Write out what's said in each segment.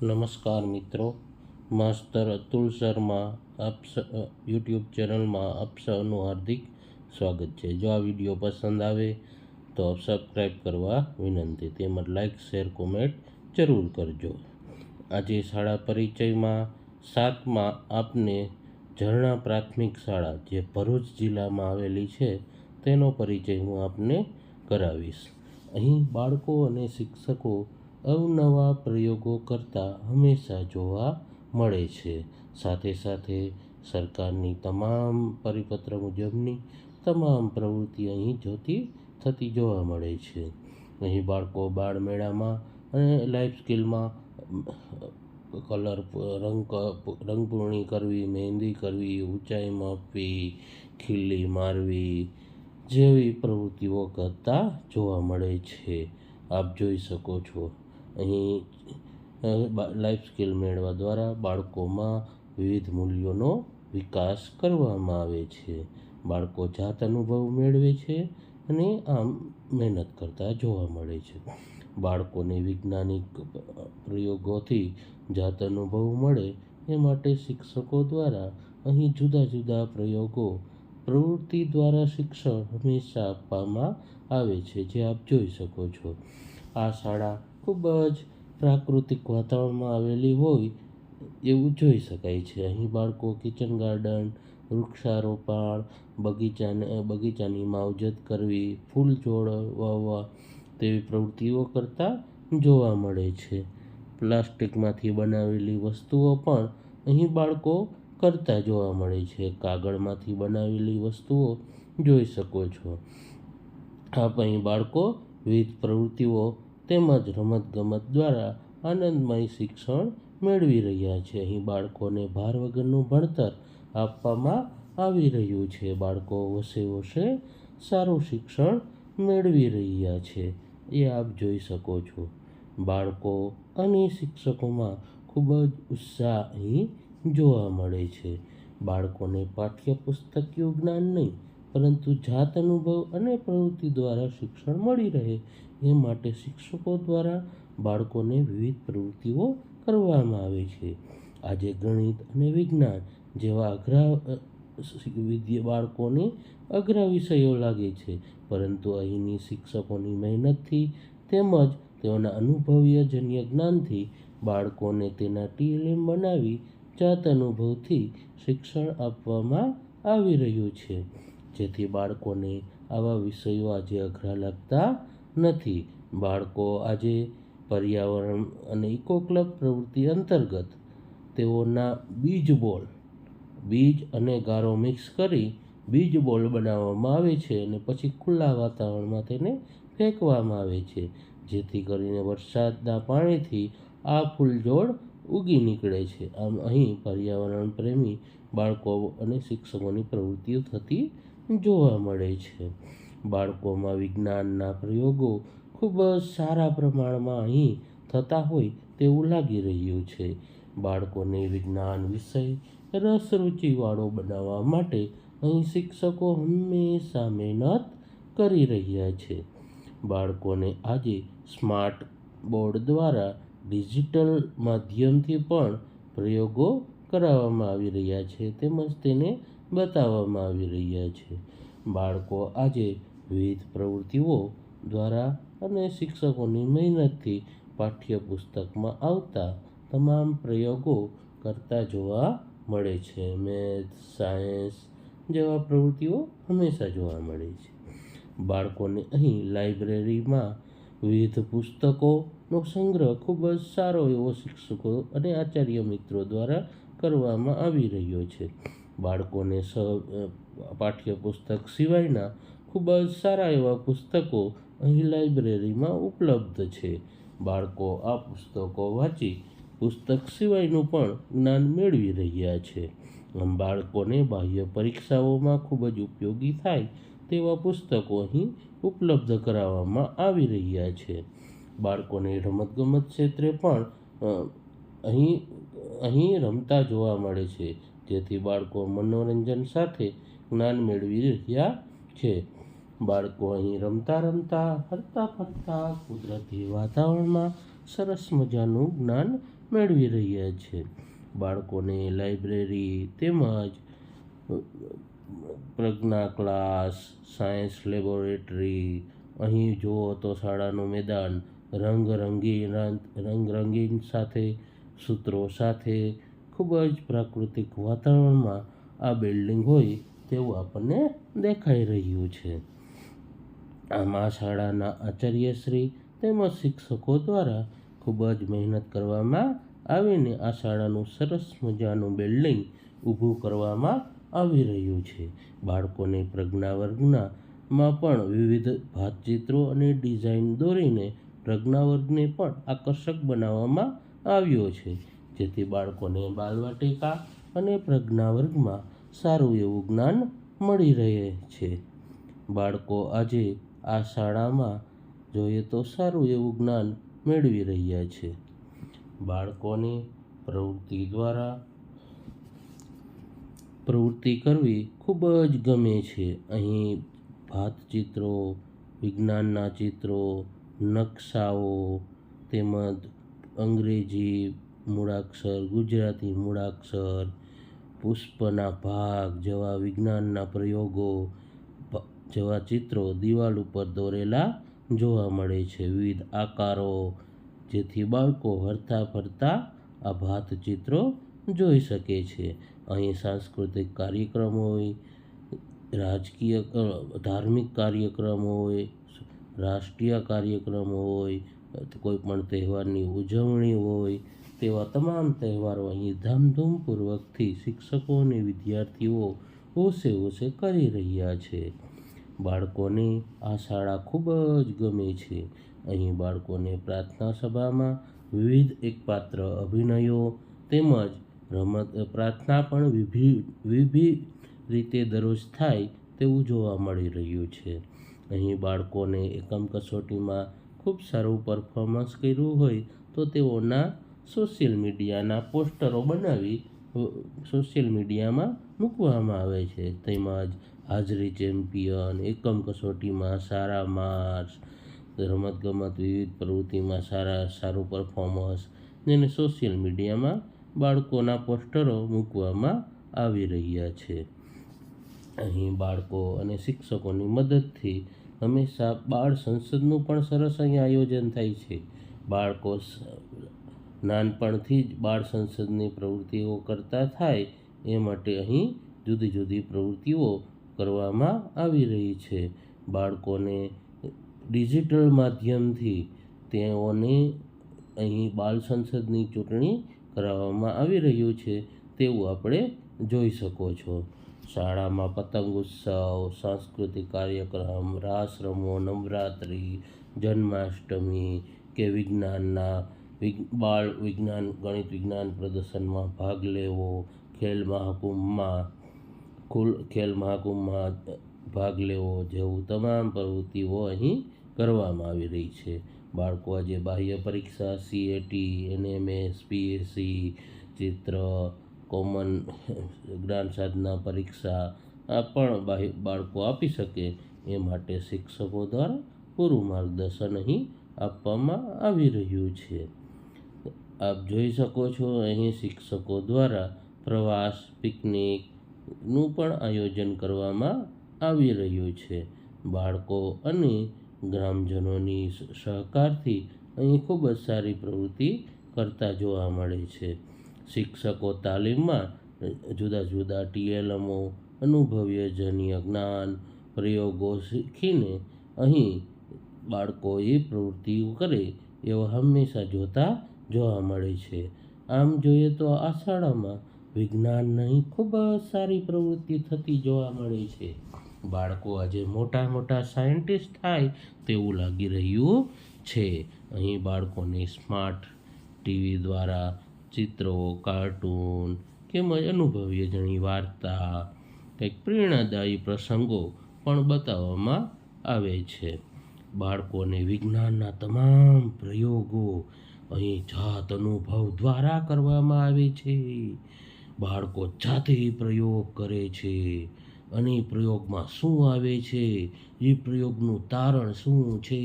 નમસ્કાર મિત્રો, master Atul Sharma YouTube ચેનલમાં આપ સૌનું હાર્દિક સ્વાગત છે। જો આ વિડીયો પસંદ આવે તો સબસ્ક્રાઈબ કરવા વિનંતી, તેમજ લાઈક શેર કોમેન્ટ જરૂર કરજો। આજે શાળા પરિચયમાં 7માં આપને ઝરણા પ્રાથમિક શાળા જે ભરૂચ જિલ્લામાં આવેલી છે તેનો પરિચય હું આપને કરાવીશ। અહીં બાળકો અને શિક્ષકો અવનવા પ્રયોગો કરતા હંમેશા જોવા મળે છે। સાથે સાથે સરકારની તમામ પરિપત્ર મુજબની તમામ પ્રવૃત્તિ અહીં થતી જોવા મળે છે। અહીં બાળકો બાળમેળામાં અને લાઈફ સ્કિલમાં રંગપૂર્ણી કરવી, મહેંદી કરવી, ઊંચાઈ માપવી, ખીલી મારવી જેવી પ્રવૃત્તિઓ કરતા જોવા મળે છે। આપ જોઈ શકો છો અહીં લાઈફ સ્કિલ મેળવવા દ્વારા બાળકોમાં વિવિધ મૂલ્યોનો વિકાસ કરવામાં આવે છે। બાળકો જાત અનુભવ મેળવે છે અને આમ મહેનત કરતા જોવા મળે છે। બાળકોને વૈજ્ઞાનિક પ્રયોગોથી જાત અનુભવ મળે એ માટે શિક્ષકો દ્વારા અહીં જુદા જુદા પ્રયોગો પ્રવૃત્તિ દ્વારા શિક્ષણ હંમેશા આપવામાં આવે છે, જે આપ જોઈ શકો છો। આ શાળા ખૂબ જ પ્રાકૃતિક વાતાવરણમાં આવેલી હોય એવું જોઈ શકાય છે। અહીં બાળકો કિચન ગાર્ડન, વૃક્ષારોપણ, બગીચાની માવજત કરવી, ફૂલ છોડ વાવવા તેવી પ્રવૃત્તિઓ કરતા જોવા મળે છે। પ્લાસ્ટિકમાંથી બનાવેલી વસ્તુઓ પણ અહીં બાળકો કરતા જોવા મળે છે। કાગળમાંથી બનાવેલી વસ્તુઓ જોઈ શકો છો। આપ અહીં બાળકો વિવિધ પ્રવૃત્તિઓ તેમજ રમતગમત દ્વારા આનંદમય શિક્ષણ મેળવી રહ્યા છે। અહીં બાળકોને ભાર વગરનું ભણતર આપવામાં આવી રહ્યું છે। બાળકો હોશે સારું શિક્ષણ મેળવી રહ્યા છે એ આપ જોઈ શકો છો। બાળકો અને શિક્ષકોમાં ખૂબ જ ઉત્સાહ અહીં જોવા મળે છે। બાળકોને પાઠ્યપુસ્તકીય જ્ઞાન નહીં પરંતુ જાત અનુભવ અને પ્રવૃત્તિ દ્વારા શિક્ષણ મળી રહે એ માટે શિક્ષકો દ્વારા બાળકોને વિવિધ પ્રવૃત્તિઓ કરવામાં આવે છે। આજે ગણિત અને વિજ્ઞાન જેવા બાળકોને અઘરા વિષયો લાગે છે, પરંતુ અહીંની શિક્ષકોની મહેનતથી તેમજ તેઓના અનુભવજન્ય જ્ઞાનથી બાળકોને તેના TLM બનાવી જાત અનુભવથી શિક્ષણ આપવામાં આવી રહ્યું છે, જેથી બાળકોને આવા વિષયો આજે અઘરા લાગતા નથી। બાળકો આજે પર્યાવરણ અને ઇકો ક્લબ પ્રવૃત્તિ અંતર્ગત તેઓના બીજ અને ગારો મિક્સ કરી બીજ બોલ બનાવવામાં આવે છે અને પછી ખુલ્લા વાતાવરણમાં તેને ફેંકવામાં આવે છે, જેથી કરીને વરસાદના પાણીથી આ ફૂલછોડ ઉગી નીકળે છે। આમ અહીં પર્યાવરણ પ્રેમી બાળકો અને શિક્ષકોની પ્રવૃત્તિઓ થતી જોવા મળે છે। બાળકોમાં વિજ્ઞાનના પ્રયોગો ખૂબ જ સારા પ્રમાણમાં અહીં થતા હોય તેવું લાગી રહ્યું છે। બાળકોને વિજ્ઞાન વિષય રસરૂચિવાળો બનાવવા માટે અહીં શિક્ષકો હંમેશા મહેનત કરી રહ્યા છે। બાળકોને આજે સ્માર્ટ બોર્ડ દ્વારા ડિજિટલ માધ્યમથી પણ પ્રયોગો કરાવવામાં આવી રહ્યા છે તેમજ તેને બતાવવામાં આવી રહ્યા છે। બાળકો આજે વિવિધ પ્રવૃત્તિઓ દ્વારા અને શિક્ષકોની મહેનતથી પાઠ્યપુસ્તકમાં આવતા તમામ પ્રયોગો કરતા જોવા મળે છે। મેથ્સ, સાયન્સ જેવા પ્રવૃત્તિઓ હંમેશા જોવા મળે છે। બાળકોને અહીં લાઇબ્રેરીમાં વિવિધ પુસ્તકોનો સંગ્રહ ખૂબ જ સારો એવો શિક્ષકો અને આચાર્ય મિત્રો દ્વારા કરવામાં આવી રહ્યો છે। બાળકોને પાઠ્યપુસ્તક સિવાયના ખૂબ જ સારા એવા પુસ્તકો અહીં લાઇબ્રેરીમાં ઉપલબ્ધ છે। બાળકો આ પુસ્તકો વાંચી પુસ્તક સિવાયનું પણ જ્ઞાન મેળવી રહ્યા છે। આમ બાળકોને બાહ્ય પરીક્ષાઓમાં ખૂબ જ ઉપયોગી થાય તેવા પુસ્તકો અહીં ઉપલબ્ધ કરાવવામાં આવી રહ્યા છે। બાળકોને રમતગમત ક્ષેત્રે પણ અહીં રમતા જોવા મળે છે, જેથી બાળકો મનોરંજન સાથે જ્ઞાન મેળવી રહ્યા છે। બાળકો અહીં રમતા રમતા, હરતા ફરતા કુદરતી વાતાવરણમાં સરસ મજાનું જ્ઞાન મેળવી રહ્યા છે. બાળકોને લાઇબ્રેરી તેમજ પ્રજ્ઞા ક્લાસ, સાયન્સ લેબોરેટરી, અહીં જુઓ તો શાળાનું મેદાન રંગરંગીન સાથે, સૂત્રો સાથે ખૂબ જ પ્રાકૃતિક વાતાવરણમાં આ બિલ્ડિંગ હોય તેવું આપણને દેખાઈ રહ્યું છે. આમાં શાળાના આચાર્યશ્રી તેમજ શિક્ષકો દ્વારા ખૂબ જ મહેનત કરવામાં આવીને આ શાળાનું સરસ મજાનું બિલ્ડિંગ ઊભું કરવામાં આવી રહ્યું છે. બાળકોને પ્રજ્ઞા વર્ગમાં પણ વિવિધ ભાતચિત્રો અને ડિઝાઇન દોરીને પ્રજ્ઞા વર્ગને પણ આકર્ષક બનાવવામાં આવ્યો છે, જેથી બાળકોને બાલવાટિકા અને પ્રજ્ઞા વર્ગમાં સારું એવું જ્ઞાન મળી રહે છે. બાળકો આજે આ શાળામાં જોઈએ તો સારું એવું જ્ઞાન મેળવી રહ્યા છે. બાળકોને પ્રવૃત્તિ કરવી ખૂબ જ ગમે છે. અહીં ભાતચિત્રો, વિજ્ઞાનના ચિત્રો, નકશાઓ તેમજ અંગ્રેજી મૂળાક્ષર, ગુજરાતી મૂળાક્ષર, પુષ્પના ભાગ જેવા વિજ્ઞાનના પ્રયોગો જેવા ચિત્રો દિવાલ ઉપર દોરેલા જોવા મળે છે. વિવિધ આકારો, જેથી બાળકો હરતા ફરતા આ ભાતચિત્રો જોઈ શકે છે. અહીં સાંસ્કૃતિક કાર્યક્રમ હોય, ધાર્મિક કાર્યક્રમ હોય, રાષ્ટ્રીય કાર્યક્રમ હોય, કોઈ પણ તહેવારની ઉજવણી હોય, તેવા તમામ તહેવારો અહીં ધામધૂમપૂર્વકથી શિક્ષકો અને વિદ્યાર્થીઓ હોશે કરી રહ્યા છે. બાળકોને આ શાળા ખૂબ જ ગમે છે. અહીં બાળકોને પ્રાર્થના સભામાં વિવિધ એકપાત્ર અભિનયો તેમજ પ્રાર્થના પણ વિવિધ રીતે દરરોજ થાય તેવું જોવા મળી રહ્યું છે. અહીં બાળકોને એકમ કસોટીમાં ખૂબ સારું પરફોર્મન્સ કર્યું હોય તો તેઓના સોશિયલ મીડિયાના પોસ્ટરો બનાવી સોશિયલ મીડિયામાં મૂકવામાં આવે છે. તેમજ હાજરી ચેમ્પિયન, એકમ કસોટીમાં સારા માર્ક્સ, રમતગમત વિવિધ પ્રવૃત્તિમાં સારું પરફોર્મન્સ, જેને સોશિયલ મીડિયામાં બાળકોના પોસ્ટરો મૂકવામાં આવી રહ્યા છે. અહીં બાળકો અને શિક્ષકોની મદદથી હંમેશા બાળ સંસદનું પણ સરસ અહીં આયોજન થાય છે. બાળકો નાનપણથી જ બાળ સંસદની પ્રવૃત્તિઓ કરતા થાય એ માટે અહીં જુદી જુદી પ્રવૃત્તિઓ કરવામાં આવી રહી છે. બાળકોને ડિજિટલ માધ્યમથી તેઓને અહીં બાળ સંસદની ચૂંટણી કરાવવામાં આવી રહ્યું છે તેવું આપણે જોઈ શકો છો. શાળામાં પતંગ ઉત્સવ, સાંસ્કૃતિક કાર્યક્રમ, રાસ રમવો, નવરાત્રિ, જન્માષ્ટમી કે બાળ વિજ્ઞાન ગણિત વિજ્ઞાન પ્રદર્શનમાં ભાગ લેવો, ખેલ મહાકુંભમાં ભાગ લેવો જેવું તમામ પ્રવૃત્તિઓ અહીં કરવામાં આવી રહી છે. બાળકો આજે બાહ્ય પરીક્ષા CAT, NMS, PSC, ચિત્ર, કોમન જ્ઞાન સાધના પરીક્ષા આ પણ બાળકો આપી શકે એ માટે શિક્ષકો દ્વારા પૂરું માર્ગદર્શન અહીં આપવામાં આવી રહ્યું છે. આપ જોઈ શકો છો અહીં શિક્ષકો દ્વારા પ્રવાસ, પિકનિકનું પણ આયોજન કરવામાં આવી રહ્યું છે. બાળકો અને ગ્રામજનોની સહકારથી અહીં ખૂબ જ સારી પ્રવૃત્તિ કરતા જોવા મળે છે. શિક્ષકો તાલીમમાં જુદા જુદા TLMO, અનુભવજન્ય જ્ઞાન, પ્રયોગો શીખીને અહીં બાળકો એ પ્રવૃત્તિઓ કરે એવા હંમેશા જોવા મળે છે. આમ જોઈએ તો આ શાળામાં વિજ્ઞાનની ખૂબ જ સારી પ્રવૃત્તિ થતી જોવા મળે છે. બાળકો આજે મોટા સાયન્ટિસ્ટ થાય તેવું લાગી રહ્યું છે. અહીં બાળકોને સ્માર્ટ TV દ્વારા ચિત્રો, કાર્ટૂન તેમજ અનુભવજન્ય વાર્તા, કંઈક પ્રેરણાદાયી પ્રસંગો પણ બતાવવામાં આવે છે. બાળકોને વિજ્ઞાનના તમામ પ્રયોગો અહીં જાત અનુભવ દ્વારા કરવામાં આવે છે. બાળકો જાતે પ્રયોગ કરે છે અને પ્રયોગમાં શું આવે છે, એ પ્રયોગનું તારણ શું છે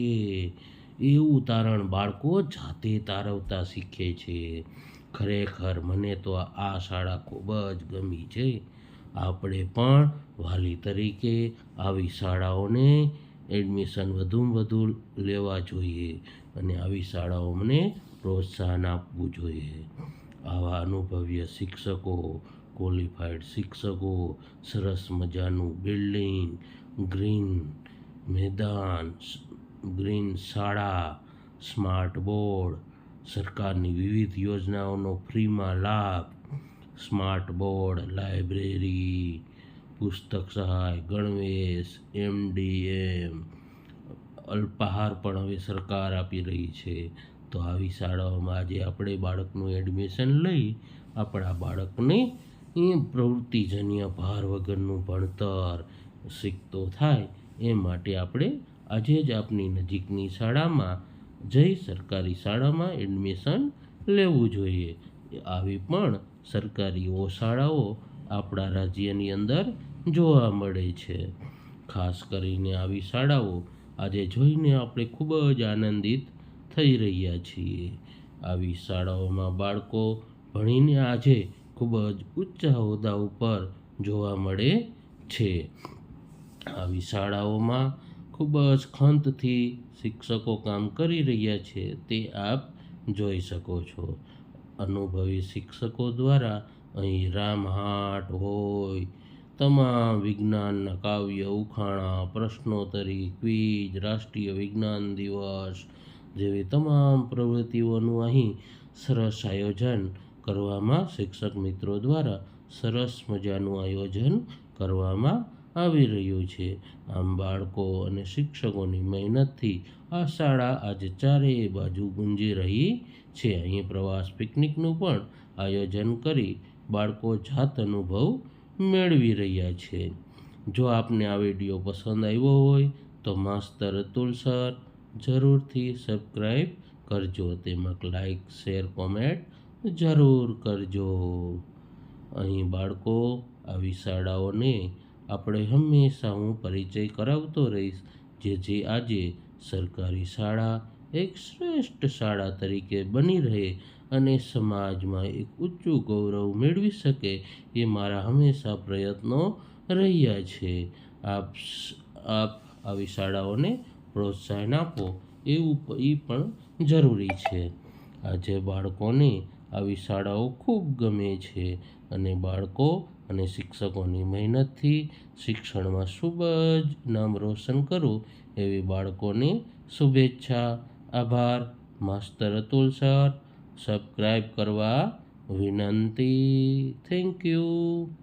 એવું તારણ બાળકો જાતે તારવતા શીખે છે. ખરેખર મને તો આ શાળા ખૂબ જ ગમી છે. આપણે પણ વાલી તરીકે આવી શાળાઓને એડમિશન વધુમાં વધુ લેવા જોઈએ અને આવી શાળાઓને પ્રોત્સાહન આપવું જોઈએ. આવા અનુભવી શિક્ષકો, ક્વોલિફાઈડ શિક્ષકો, સરસ મજાનું બિલ્ડિંગ, ગ્રીન મેદાન, ગ્રીન શાળા, સ્માર્ટ બોર્ડ, સરકારની વિવિધ યોજનાઓનો ફ્રીમાં લાભ, સ્માર્ટ બોર્ડ, લાઇબ્રેરી, પુસ્તક સહાય, ગણવેશ, MDM, અલ્પાહાર પણ હવે સરકાર આપી રહી છે. તો આવી શાળાઓમાં આજે આપણે બાળકનું એડમિશન લઈ આપણા બાળકને પ્રવૃત્તિજન્ય ભાર વગરનું ભણતર શીખતો થાય એ માટે આપણે આજે જ આપની નજીકની શાળામાં જઈ સરકારી શાળામાં એડમિશન લેવું જોઈએ. આવી પણ સરકારી શાળાઓ આપણા રાજ્યની અંદર જોવા મળે છે. ખાસ કરીને આવી શાળાઓ આજે જોઈને આપણે ખૂબ જ આનંદિત થઈ રહ્યા છીએ. આવી શાળાઓમાં બાળકો ભણીને આજે ખૂબ જ ઊંચા હોદ્દા ઉપર જોવા મળે છે. આવી શાળાઓમાં ખૂબ જ ખંતથી શિક્ષકો કામ કરી રહ્યા છે તે આપ જોઈ શકો છો. અનુભવી શિક્ષકો દ્વારા અહીં રામહાટ હોય, તમામ વિજ્ઞાનના કાવ્ય ઉખાણા, પ્રશ્નોત્તરી, ક્વિઝ, રાષ્ટ્રીય વિજ્ઞાન દિવસ જેવી તમામ પ્રવૃત્તિઓનું અહીં સરસ આયોજન કરવામાં શિક્ષક મિત્રો દ્વારા સરસ મજાનું આયોજન કરવામાં આવી રહ્યું છે. આમ બાળકો અને શિક્ષકોની મહેનતથી આ શાળા આજે ચારેય બાજુ ગુંજી રહી છે. અહીં પ્રવાસ પિકનિકનું પણ આયોજન કરી બાળકો જાત અનુભવ મેળવી રહ્યા છે. જો આપને આ વિડીયો પસંદ આવ્યો હોય તો માસ્તર અતુલ સર જરૂરથી સબસ્ક્રાઈબ કરજો. તેમાં લાઈક, શેર, કોમેન્ટ જરૂર કરજો. અહીં બાળકો આવી શાળાઓને આપણે હંમેશા હું પરિચય કરાવતો રહીશ જે આજે સરકારી શાળા એક શ્રેષ્ઠ શાળા તરીકે બની રહે અને સમાજમાં એક ઊંચું ગૌરવ મેળવી શકે એ મારા હંમેશા પ્રયત્નો રહ્યા છે. આપ આવી શાળાઓને પ્રોત્સાહન આપો એવું પણ જરૂરી છે. આજે બાળકોને આવી શાળાઓ ખૂબ ગમે છે અને બાળકો અને શિક્ષકોની મહેનતથી શિક્ષણમાં ખૂબ જ નામ રોશન કરું એવી બાળકોને શુભેચ્છા. આભાર. માસ્તર અતુલ સર. સબસ્ક્રાઈબ કરવા વિનંતી. Thank you.